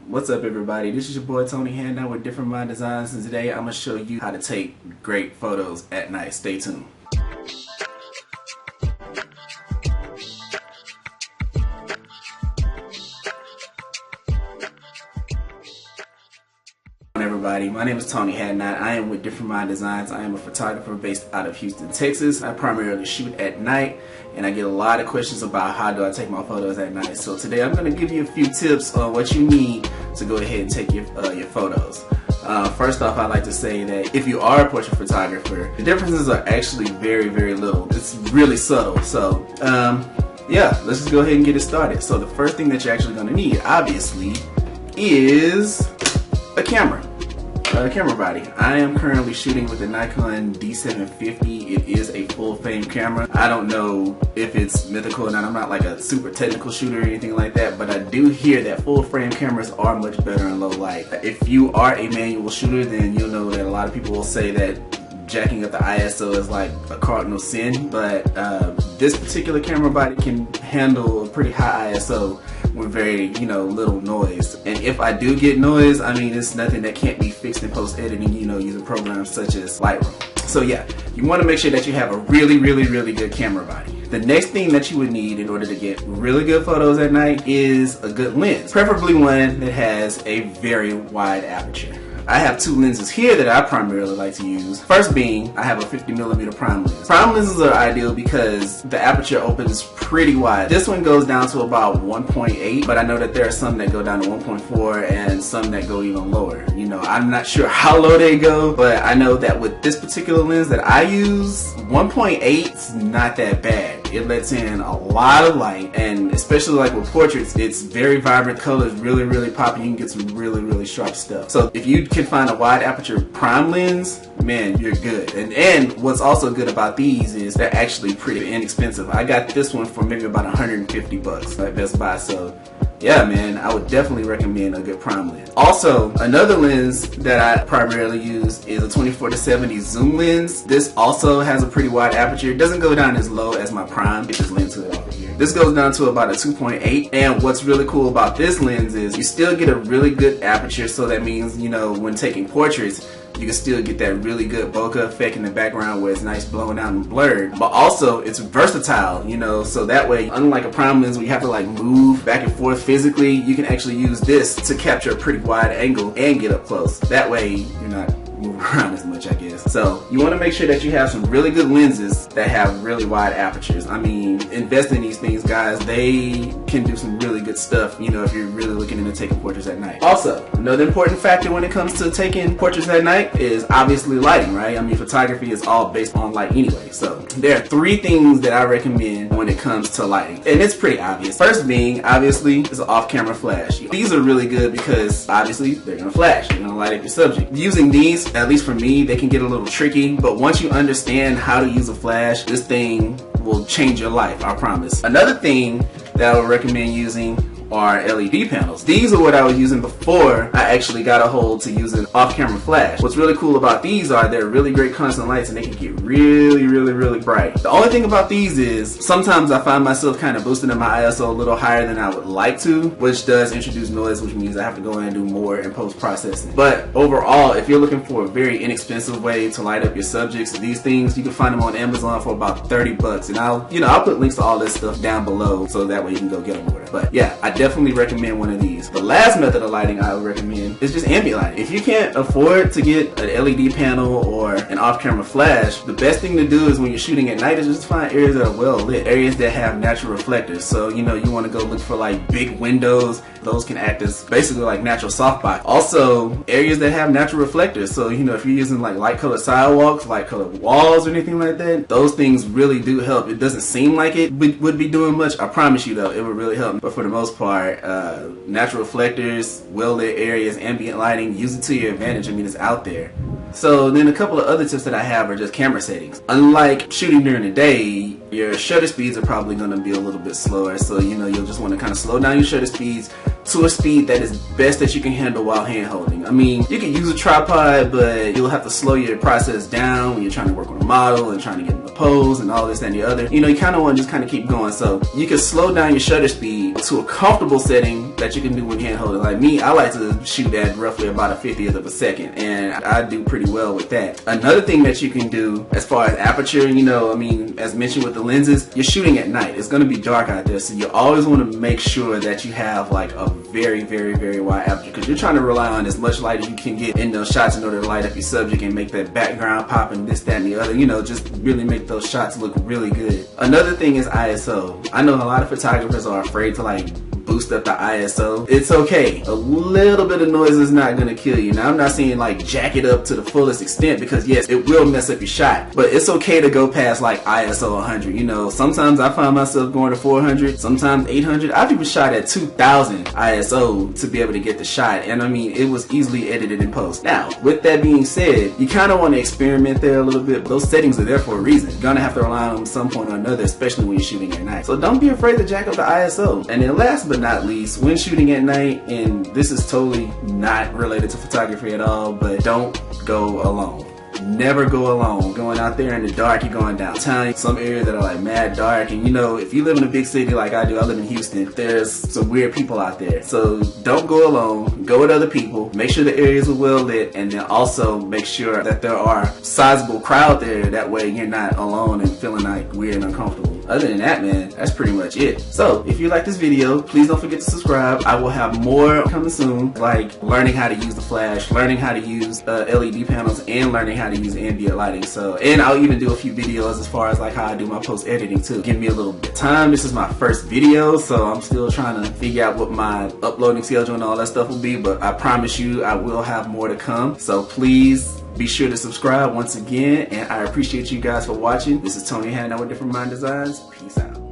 What's up, everybody? This is your boy Tony Hanna with Different Mind Designs, and today I'm going to show you how to take great photos at night. Stay tuned. Everybody, my name is Tony Hadnot. I am with Different Mind Designs. I am a photographer based out of Houston, Texas. I primarily shoot at night, and I get a lot of questions about how do I take my photos at night. So today I'm going to give you a few tips on what you need to go ahead and take your photos. First off, I'd like to say that if you are a portrait photographer, the differences are actually very, very little. It's really subtle. So yeah, let's just go ahead and get it started. So the first thing that you're actually going to need, obviously, is a camera body. I am currently shooting with the Nikon D750. It is a full frame camera. I don't know if it's mythical or not. I'm not like a super technical shooter or anything like that, but I do hear that full frame cameras are much better in low light. If you are a manual shooter, then you'll know that a lot of people will say that jacking up the ISO is like a cardinal sin, but this particular camera body can handle a pretty high ISO with very, little noise. And if I do get noise, I mean, it's nothing that can't be fixed in post-editing, using programs such as Lightroom. So yeah, you want to make sure that you have a really, really, really good camera body. The next thing that you would need in order to get really good photos at night is a good lens, preferably one that has a very wide aperture. I have two lenses here that I primarily like to use. First being, I have a 50mm prime lens. Prime lenses are ideal because the aperture opens pretty wide. This one goes down to about 1.8, but I know that there are some that go down to 1.4 and some that go even lower. I'm not sure how low they go, but I know that with this particular lens that I use, 1.8 is not that bad. It lets in a lot of light, and especially like with portraits, it's very vibrant colors, really, really popping. You can get some really, really sharp stuff. So if you can find a wide aperture prime lens, man, you're good. And what's also good about these is they're actually pretty inexpensive. I got this one for maybe about 150 bucks at Best Buy. So yeah, man, I would definitely recommend a good prime lens. Also, another lens that I primarily use is a 24-70 zoom lens. This also has a pretty wide aperture. It doesn't go down as low as my prime. Get this lens hood off of here. This goes down to about a 2.8, and what's really cool about this lens is you still get a really good aperture, so that means, when taking portraits, you can still get that really good bokeh effect in the background where it's nice blown out and blurred. But also, it's versatile, so that way, unlike a prime lens where you have to like move back and forth physically, you can actually use this to capture a pretty wide angle and get up close. That way, you're not moving around as much, I guess. So you want to make sure that you have some really good lenses that have really wide apertures. I mean, invest in these things, guys. They can do some really good stuff, if you're really looking into taking portraits at night. Also, another important factor when it comes to taking portraits at night is obviously lighting, right? I mean, photography is all based on light anyway. So there are three things that I recommend when it comes to lighting, and it's pretty obvious. First being, obviously, is an off-camera flash. These are really good because obviously they're gonna flash. They're gonna light up your subject. Using these, at least for me, they can get a little tricky, but once you understand how to use a flash, this thing will change your life, I promise. Another thing that I would recommend using are LED panels. These are what I was using before I actually got a hold to using off-camera flash. What's really cool about these are they're really great constant lights, and they can get really, really, really bright. The only thing about these is sometimes I find myself kind of boosting up my ISO a little higher than I would like to, which does introduce noise, which means I have to go in and do more in post-processing. But overall, if you're looking for a very inexpensive way to light up your subjects, these things, you can find them on Amazon for about 30 bucks. And I'll put links to all this stuff down below so that way you can go get them ordered. But yeah, I definitely recommend one of these. The last method of lighting I would recommend is just ambient lighting. If you can't afford to get an LED panel or an off-camera flash, the best thing to do is when you're shooting at night is just find areas that are well lit, areas that have natural reflectors. So you want to go look for like big windows. Those can act as basically like natural softbox. Also, areas that have natural reflectors. So if you're using like light colored sidewalks, light colored walls, or anything like that, those things really do help. It doesn't seem like it would be doing much. I promise you though, it would really help. But for the most part, natural reflectors, well lit areas, ambient lighting, use it to your advantage. I mean, it's out there. So then a couple of other tips that I have are just camera settings. Unlike shooting during the day, your shutter speeds are probably going to be a little bit slower. So you'll just want to kind of slow down your shutter speeds to a speed that is best that you can handle while hand holding. I mean, you can use a tripod, but you'll have to slow your process down when you're trying to work on a model and trying to get in the pose and all this and the other. You kind of want to just kind of keep going. So you can slow down your shutter speed to a comfortable setting that you can do when hand-holding. Like me, I like to shoot at roughly about a 50th of a second, and I do pretty well with that. Another thing that you can do as far as aperture, you know, I mean, as mentioned with the lenses, you're shooting at night. It's going to be dark out there, so you always want to make sure that you have like a very, very, very wide aperture, because you're trying to rely on as much light as you can get in those shots in order to light up your subject and make that background pop and this, that, and the other, you know, just really make those shots look really good. Another thing is ISO. I know a lot of photographers are afraid to like boost up the ISO. It's okay. A little bit of noise is not gonna kill you. Now I'm not saying like jack it up to the fullest extent, because yes, it will mess up your shot, but it's okay to go past like ISO 100. You know, sometimes I find myself going to 400, sometimes 800. I've even shot at 2000 ISO to be able to get the shot, and I mean, it was easily edited in post. Now, with that being said, you kind of want to experiment there a little bit. Those settings are there for a reason. You're gonna have to rely on them at some point or another, especially when you're shooting at night. So don't be afraid to jack up the ISO. And then last but not least, when shooting at night, and this is totally not related to photography at all, but don't go alone. Never go alone. Going out there in the dark, you're going downtown, some areas that are like mad dark, and you know, if you live in a big city like I do, I live in Houston, there's some weird people out there. So don't go alone, go with other people, make sure the areas are well lit, and then also make sure that there are sizable crowd there, that way you're not alone and feeling like weird and uncomfortable. Other than that, man, that's pretty much it. So if you like this video, please don't forget to subscribe. I will have more coming soon, like learning how to use the flash, learning how to use LED panels, and learning how to use ambient lighting. So, and I'll even do a few videos as far as like how I do my post editing too. Give me a little bit of time. This is my first video, so I'm still trying to figure out what my uploading schedule and all that stuff will be, but I promise you I will have more to come. So please be sure to subscribe once again, and I appreciate you guys for watching. This is Tony Hanna with Different Mind Designs. Peace out.